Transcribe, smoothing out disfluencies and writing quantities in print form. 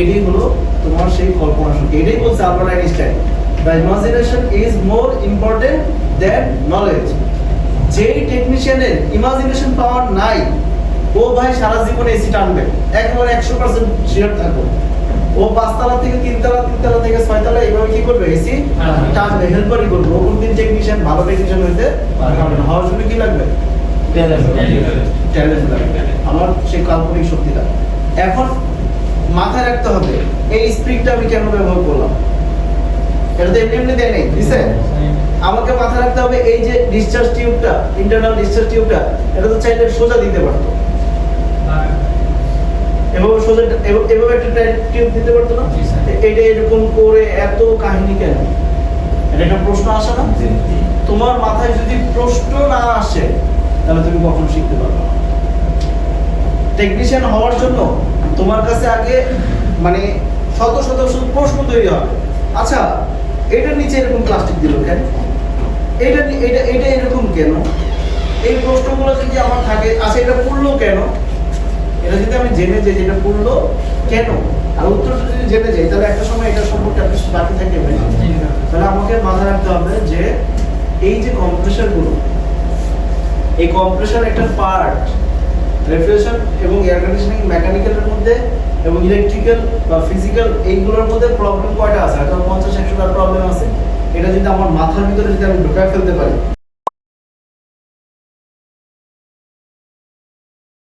এটাই হলো তোমার সেই কল্পনা শক্তি। এটাই বলছে Albert Einstein, the imagination is more important than knowledge. যেই টেকনিশিয়ানের ইমাজিনেশন পাওয়ার নাই, ও ভাই সারা জীবনে এসি টানবে, একেবারে 100% শিওর থাকো। ও 5 তলা থেকে 3 তলা, 3 তলা থেকে 6 তলা এইভাবে কি করবে, এসি টানবে, হেল্পারই করবে। ও কোনদিন টেকনিশিয়ান, ভালো টেকনিশিয়ান হইতে পারবে না। হওয়ার জন্য কি লাগবে? ট্যালেন্ট লাগবে, আমার সেই কাল্পনিক শক্তিটা। এখন মাথায় রাখতে হবে এই স্প্রিংটা আমি কেন ব্যবহার করলাম। এটা তো এমনি এমনি দেয় নাই, দিছে। আমাকে মাথায় রাখতে হবে এই যে ডিসচার্জ টিউবটা, ইন্টারনাল ডিসচার্জ টিউবটা, এটা তো চাইলে সোজা দিতে পারতো, এভাবে সোজা এভাবে একটা টিউব দিতে পারতো না। এটা এরকম করে এত কাহিনী কেন? এটা একটা প্রশ্ন আসে না? তোমার মাথায় যদি প্রশ্ন না আসে তাহলে তুমি কখনো শিখতে পারবে না। টেকনিশিয়ান হওয়ার জন্য তোমার কাছে আগে মানে শত শত প্রশ্ন তৈরি হবে। আচ্ছা, এটার নিচে এরকম প্লাস্টিক দিল কেন? এটা এটা এটা এরকম কেন? এই প্রশ্নগুলো যদি আমার থাকে, আচ্ছা এটা পড়লো কেন? এটা যদি আমি জেনে যাই যেটা পড়লো কেন, আর উত্তরটা যদি জেনে যাই, তাহলে একটা সময় এটা সম্পর্কে আপনি বাকি থাকবে। তাহলে আমাকে মাথায় রাখতে হবে যে এই যে কম্প্রেসারগুলো, এই কম্প্রেসার একটা পার্ট রেফ্রিজারেশন এবং এয়ার কন্ডিশনিং মেকানিক্যালের মধ্যে এবং ইলেকট্রিক্যাল বা ফিজিক্যাল এইগুলোর মধ্যে প্রবলেম কয়টা আছে? হয়তো 50-100টা প্রবলেম আছে। এটা যদি আমার মাথার ভিতরে যদি আমি ঢোকায় ফেলতে পারি,